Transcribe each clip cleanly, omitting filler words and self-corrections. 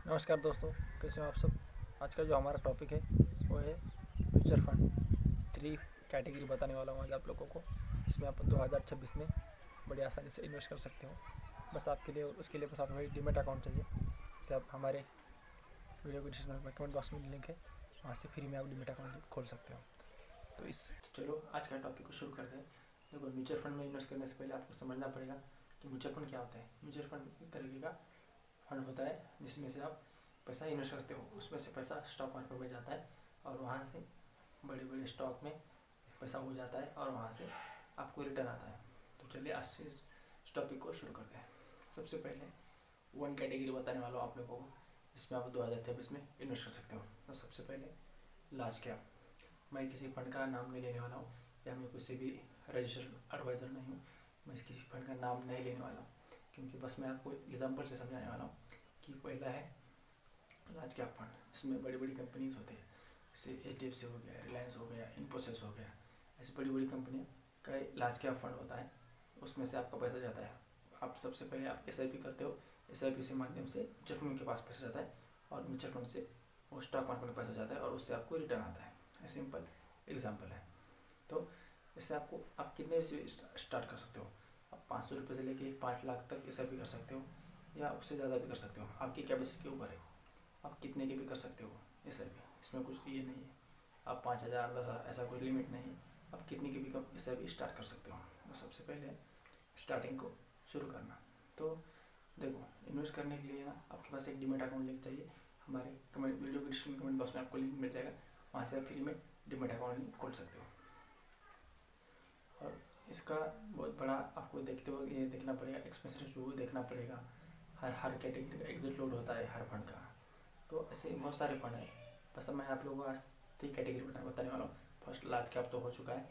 नमस्कार दोस्तों, कैसे हो आप सब। आज का जो हमारा टॉपिक है वो है म्यूचुअल फंड। 3 कैटेगरी बताने वाला हूँ आज आप लोगों को। इसमें आप 2026 में बड़ी आसानी से इन्वेस्ट कर सकते हो। बस आपके लिए उसके लिए बस आपको एक डीमेट अकाउंट चाहिए। जिसे आप हमारे वीडियो के डिस्क्रिप्शन में कमेंट बॉक्स में लिंक है, वहाँ से फ्री में आप डीमेट अकाउंट खोल सकते हो। तो चलो आज का टॉपिक को शुरू करते हैं। देखो, म्यूचुअल फंड में इन्वेस्ट करने से पहले आपको समझना पड़ेगा कि म्यूचुअल फंड क्या होता है। म्यूचुअल फंड एक तरीके का फंड होता है जिसमें से आप पैसा इन्वेस्ट करते हो। उसमें से पैसा स्टॉक मार्केट में जाता है और वहाँ से बड़े बड़े स्टॉक में पैसा हो जाता है और वहाँ से आपको रिटर्न आता है। तो चलिए आज से इस टॉपिक को शुरू करते हैं। सबसे पहले 1 कैटेगरी बताने वाला हूँ आप लोगों को, जिसमें आप 2026 में इन्वेस्ट कर सकते हो। तो सबसे पहले लार्ज कैप। मैं किसी फंड का नाम नहीं लेने वाला हूँ या मैं किसी भी रजिस्टर्ड एडवाइज़र नहीं हूँ। मैं किसी फंड का नाम नहीं लेने वाला हूँ, क्योंकि बस मैं आपको एग्जांपल से समझाने वाला हूँ कि पहला है लार्ज कैप फंड। इसमें बड़ी बड़ी कंपनीज होती है, जैसे HDFC हो गया, रिलायंस हो गया, इन्फोसिस हो गया। ऐसी बड़ी बड़ी कंपनियाँ का लार्ज कैप फंड होता है। उसमें से आपका पैसा जाता है। आप सबसे पहले आप SIP करते हो। SIP से माध्यम से म्यूचुअल फंड के पास पैसा जाता है और म्यूचुअल फंड से वो स्टॉक मार्केट में पैसा जाता है और उससे आपको रिटर्न आता है। सिंपल एग्जाम्पल है। तो इससे आपको आप कितने से स्टार्ट कर सकते हो। आप 500 रुपये से लेके 5 लाख तक SIP कर सकते हो या उससे ज़्यादा भी कर सकते हो। आपकी कैपेसिटी के ऊपर है, आप कितने के भी कर सकते हो SIP। इसमें कुछ ये नहीं है आप 5,000 10,000 ऐसा कोई लिमिट नहीं है। आप कितने की भी SIP स्टार्ट कर सकते हो। तो सबसे पहले स्टार्टिंग को शुरू करना। तो देखो, इन्वेस्ट करने के लिए ना आपके पास एक डीमेट अकाउंट लिंक चाहिए। हमारे कमेंट वीडियो के डिस्क्रिप्शन कमेंट बॉक्स में आपको लिंक मिल जाएगा, वहाँ से आप फ्री में डीमेट अकाउंट खोल सकते हो। और इसका बहुत बड़ा आपको देखते हुए ये देखना पड़ेगा, एक्सपेंसेस जो देखना पड़ेगा। हर कैटेगरी का एग्जिट लोड होता है हर फंड का। तो ऐसे बहुत सारे फंड हैं। बस मैं आप लोगों को आज 3 कैटेगरी बताने वाला हूँ। फर्स्ट लार्ज कैप तो हो चुका है,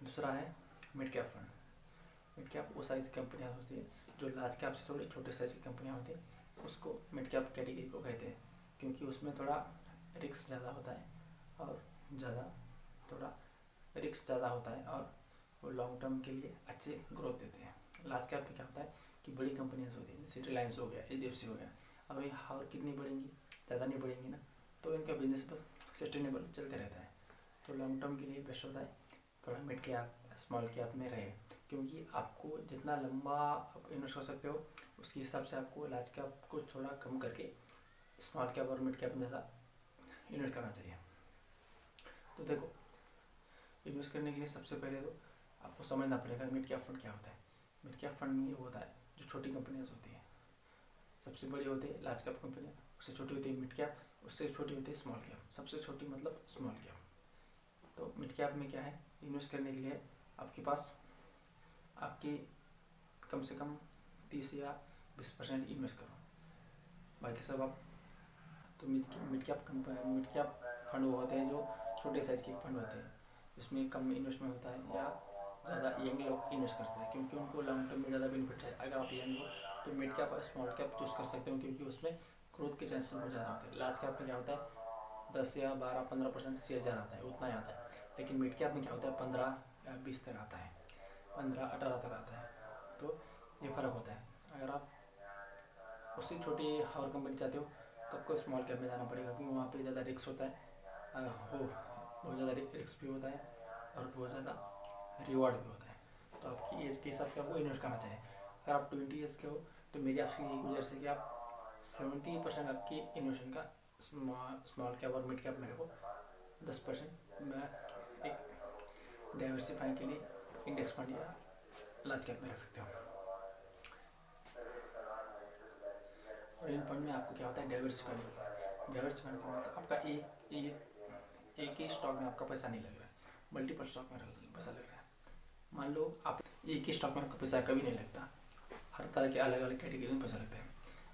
दूसरा है mid cap fund. Mid cap वो साइज कंपनियाँ होती है जो लार्ज कैप से थोड़ी छोटे साइज की कंपनियाँ होती हैं, उसको मिड कैप कैटेगरी को कहते हैं। क्योंकि उसमें थोड़ा रिस्क ज़्यादा होता है और थोड़ा रिस्क ज़्यादा होता है और वो लॉन्ग टर्म के लिए अच्छे ग्रोथ देते हैं। लार्ज कैप में क्या होता है कि बड़ी कंपनियाँ होती हैं, जैसे रिलायंस हो गया, HDFC हो गया। अब ये और कितनी बढ़ेंगी, ज़्यादा नहीं बढ़ेंगी ना, तो इनका बिजनेस बस सस्टेनेबल चलते रहता है। तो लॉन्ग टर्म के लिए बेस्ट होता है थोड़ा मिड कैप स्मॉल कैप में रहे, क्योंकि आपको जितना लंबा आप इन्वेस्ट कर सकते हो उसके हिसाब से आपको लार्ज कैप को थोड़ा कम करके स्मॉल कैप और मिड कैप में ज़्यादा इन्वेस्ट करना चाहिए। तो देखो, इन्वेस्ट करने के लिए सबसे पहले तो आपको समझना पड़ेगा मिड कैप फंड क्या होता है। मिड कैप फंड में ये होता है जो छोटी कंपनियाँ होती हैं। सबसे बड़ी होती है लार्ज कैप कंपनियाँ, उससे छोटी होती है मिड कैप, उससे छोटी होती है स्मॉल कैप। सबसे छोटी मतलब स्मॉल कैप। तो मिड कैप में क्या है, इन्वेस्ट करने के लिए आपके पास आपकी कम से कम 30 या 20% इन्वेस्ट करो, बाकी सब आप। तो मिड कैप फंड वो होते हैं जो छोटे साइज़ के फंड होते हैं, जिसमें कम इन्वेस्टमेंट होता है या ज़्यादा यंग लोग इन्वेस्ट करते हैं, क्योंकि उनको लॉन्ग टर्म में ज़्यादा बेनिफिट है। अगर आप यंग हो तो मिड कैप और स्मॉल कैप चूज़ कर सकते हो, क्योंकि उसमें ग्रोथ के चांसेस बहुत ज़्यादा होते हैं। लार्ज कैप में क्या होता है 10 या 12-15% CAGR आता है, उतना ही आता है। लेकिन मिड कैप में क्या होता है 15 या 20 तक आता है, 15-18 तक आता है। तो ये फ़र्क होता है। अगर आप उससे छोटी और कंपनी चाहते हो तो आपको स्मॉल कैप में जाना पड़ेगा, क्योंकि वहाँ पे ज़्यादा रिस्क होता है, हो बहुत ज़्यादा रिस्क भी होता है और बहुत ज़्यादा रिवॉर्ड भी होता है। तो आपकी एज के हिसाब से आपको इन्वेस्ट करना चाहिए। अगर आप 20 ईयर्स के हो तो मेरी आपसे यही गुजारिश है कि आप 70% आपकी इन्वेस्टमेंट का स्मॉल कैप और मिड कैप में रखो। 10% मैं एक डाइवर्सिफाई के लिए इंडेक्स फंड या लार्ज कैप में रख सकते हो। और इन फंड में आपको क्या होता है डाइवर्सिफाई होता है। डाइवर्सिफाई का मतलब आपका एक ही स्टॉक में आपका पैसा नहीं लग रहा है, मल्टीपल स्टॉक में पैसा लग रहा है। मान लो आप एक ही स्टॉक में आपका पैसा कभी नहीं लगता, हर तरह के अलग अलग कैटेगरी में पैसा लगता है।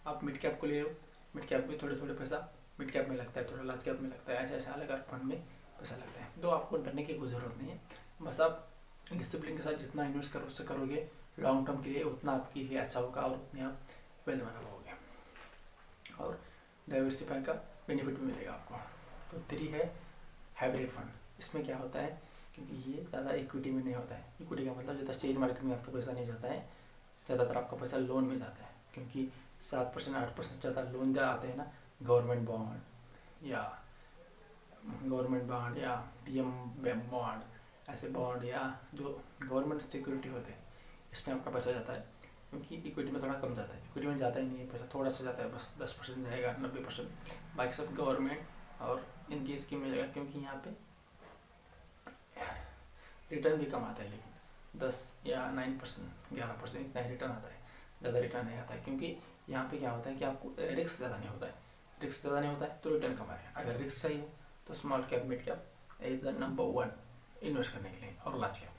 आप मिड कैप को ले लो, मिड कैप में थोड़े थोड़े पैसा मिड कैप में लगता है, थोड़ा लार्ज कैप में लगता है, ऐसे ऐसे अलग अलग फंड में पैसा लगता है। तो आपको डरने की कोई ज़रूरत नहीं है। बस आप डिसिप्लिन के साथ जितना इन्वेस्ट करो उससे करोगे लॉन्ग टर्म के लिए, उतना आपके लिए अच्छा होगा और उतने आप वेल्थ बना पाओगे और डाइवर्सिफाई का बेनिफिट भी मिलेगा आपको। तो 3 है हाइब्रिड फंड। इसमें क्या होता है, क्योंकि ये ज़्यादा इक्विटी में नहीं होता है। इक्विटी का मतलब ज़्यादा शेयर मार्केट में आपका पैसा नहीं जाता है, ज़्यादातर आपका पैसा लोन में जाता है, क्योंकि 7% 8% ज़्यादा लोन आते हैं ना, गवर्नमेंट बॉन्ड या पीएम बॉन्ड, ऐसे बॉन्ड या जो गवर्नमेंट सिक्योरिटी होते हैं, इसमें आपका पैसा जाता है। क्योंकि इक्विटी में थोड़ा कम जाता है, इक्विटी में जाता ही नहीं है पैसा, थोड़ा सा जाता है, बस 10% जाएगा, 90%, बाकी सब गवर्नमेंट और इनकी स्कीम में जाएगा। क्योंकि यहाँ पे रिटर्न भी कम आता है, लेकिन 10 या 9%, 11% इतना ही रिटर्न आता है, ज़्यादा रिटर्न नहीं आता है। क्योंकि यहाँ पे क्या होता है कि आपको रिस्क ज़्यादा नहीं होता है, रिस्क ज़्यादा नहीं होता है तो रिटर्न कम आएगा। अगर रिस्क सही है तो small cap, mid cap is the number 1 invest करने के लिए, और लार्ज कैप,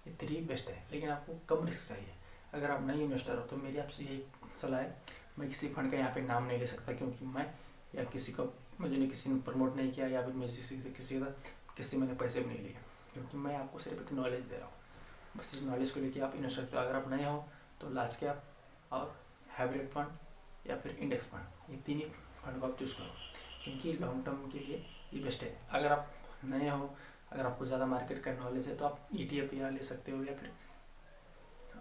ये 3 बेस्ट है। लेकिन आपको कम रिस्क चाहिए। अगर आप नई इन्वेस्टर हो तो मेरी आपसे यही सलाह है, मैं किसी फंड का यहाँ पे नाम नहीं ले सकता, क्योंकि मैं या किसी को, मुझे किसी ने प्रमोट नहीं किया, या फिर मैं किसी मैंने पैसे भी नहीं लिए, क्योंकि मैं आपको सिर्फ एक नॉलेज दे रहा हूँ। बस इस नॉलेज को लेके आप इन्वेस्ट करते हो। अगर आप नए हो तो लार्ज कैप और हाइब्रिड फंड या फिर इंडेक्स फंड, ये 3 ही फंड को आप चूज़ करो, क्योंकि लॉन्ग टर्म के लिए ये बेस्ट है। अगर आप नए हो, अगर आपको ज़्यादा मार्केट का नॉलेज है तो आप ETF या ले सकते हो, या फिर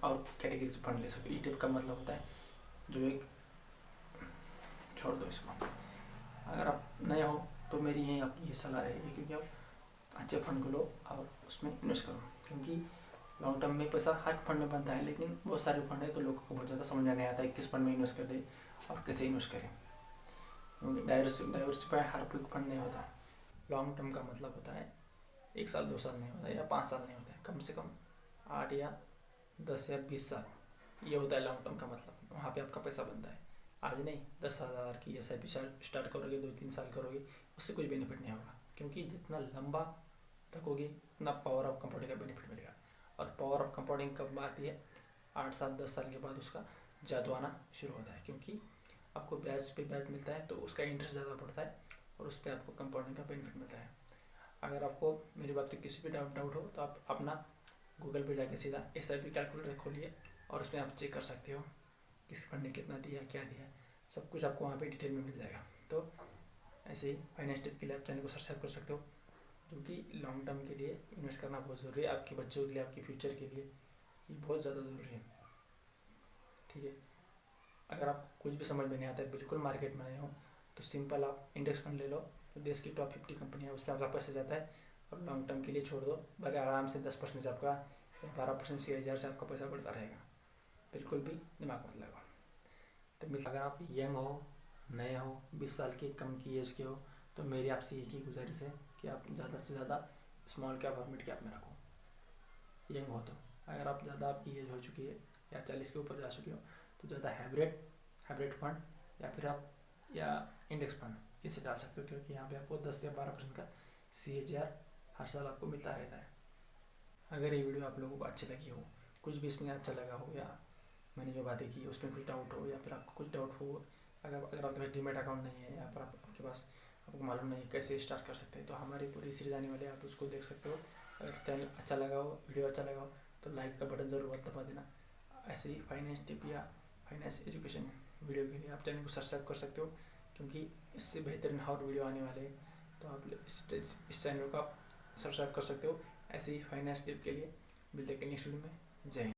और कैटेगरी से फंड ले सकते हो। ETF का मतलब होता है जो एक, छोड़ दो इसको। अगर आप नए हो तो मेरी यही आपकी ये सलाह रहेगी, क्योंकि आप अच्छे फंड को लो और उसमें इन्वेस्ट करो। क्योंकि लॉन्ग टर्म में पैसा हर फंड में बनता है, लेकिन बहुत सारे फंड है तो लोगों को बहुत ज़्यादा समझ में नहीं आता है किस फंड में इन्वेस्ट करें और कैसे इन्वेस्ट करें। क्योंकि डाइवर्सिफाई हर कोई फंड नहीं होता। लॉन्ग टर्म का मतलब होता है 1 साल 2 साल नहीं होता है, या 5 साल नहीं होता है, कम से कम 8 या 10 या 20 साल, ये होता है लॉन्ग टर्म का मतलब। वहाँ पे आपका पैसा बनता है। आज नहीं, 10,000 की SIP स्टार्ट करोगे, 2-3 साल करोगे, उससे कुछ बेनिफिट नहीं होगा। क्योंकि जितना लंबा रखोगे उतना पावर ऑफ कंपाउंडिंग का बेनिफिट मिलेगा। और पावर ऑफ कंपाउंडिंग कब आती है? 8 साल 10 साल के बाद उसका जादू आना शुरू होता है, क्योंकि आपको ब्याज पे ब्याज मिलता है, तो उसका इंटरेस्ट ज़्यादा बढ़ता है और उस पर आपको कंपाउंडिंग का बेनिफिट मिलता है। अगर आपको मेरी बात पे किसी भी डाउट हो तो आप अपना गूगल पे जाके सीधा SIP कैलकुलेटर खोलिए और उसमें आप चेक कर सकते हो किस फंड ने कितना दिया, क्या दिया, सब कुछ आपको वहाँ पे डिटेल में मिल जाएगा। तो ऐसे ही फाइनेंस टिप के लिए आप चैनल को सब्सक्राइब कर सकते हो, क्योंकि लॉन्ग टर्म के लिए इन्वेस्ट करना बहुत ज़रूरी है। आपके बच्चों के लिए, आपके फ्यूचर के लिए ये बहुत ज़्यादा ज़रूरी है। ठीक है, अगर आप कुछ भी समझ में नहीं आता है, बिल्कुल मार्केट में आए हो, तो सिंपल आप इंडेक्स फंड ले लो, तो देश की टॉप 50 कंपनी है, उसमें आपका पैसा जाता है, और लॉन्ग टर्म के लिए छोड़ दो, बड़े आराम से 10% से आपका, 12% CAGR से आपका पैसा बढ़ता रहेगा। बिल्कुल भी दिमाग मत लगाओ। तो अगर आप यंग हो, नए हो, 20 साल की कम की एज के हो, तो मेरी आपसे एक ही गुजारिश है कि आप ज़्यादा से ज़्यादा स्मॉल कैप और मिड कैप में रखो। यंग हो तो, अगर आप ज़्यादा आपकी एज हो चुकी है या 40 के ऊपर जा चुके हो, तो ज़्यादा हाइब्रिड फंड या फिर आप या इंडेक्स फंड इसे डाल सकते हो, क्योंकि यहाँ पे आपको 10 या 12% का CAGR हर साल आपको मिलता रहता है। अगर ये वीडियो आप लोगों को अच्छी लगी हो, कुछ भी इसमें अच्छा लगा हो, या मैंने जो बातें की उसमें कुछ डाउट हो, या फिर आपको कुछ डाउट हो, अगर आपके पास डीमैट अकाउंट नहीं है, या फिर आपके पास आपको मालूम नहीं कैसे स्टार्ट कर सकते हैं, तो हमारी पूरी सीरीज आने वाली है, आप उसको देख सकते हो। अगर चैनल अच्छा लगा हो, वीडियो अच्छा लगा हो, तो लाइक का बटन ज़रूर दबा देना। ऐसे ही फाइनेंस टिप या फाइनेंस एजुकेशन वीडियो के लिए आप चैनल को सब्सक्राइब कर सकते हो, क्योंकि इससे बेहतरीन और वीडियो आने वाले हैं, तो आप इस चैनल को आप सब्सक्राइब कर सकते हो। ऐसे ही फाइनेंस टिप के लिए मिलते हैं नेक्स्ट वीडियो में। जय हिंद।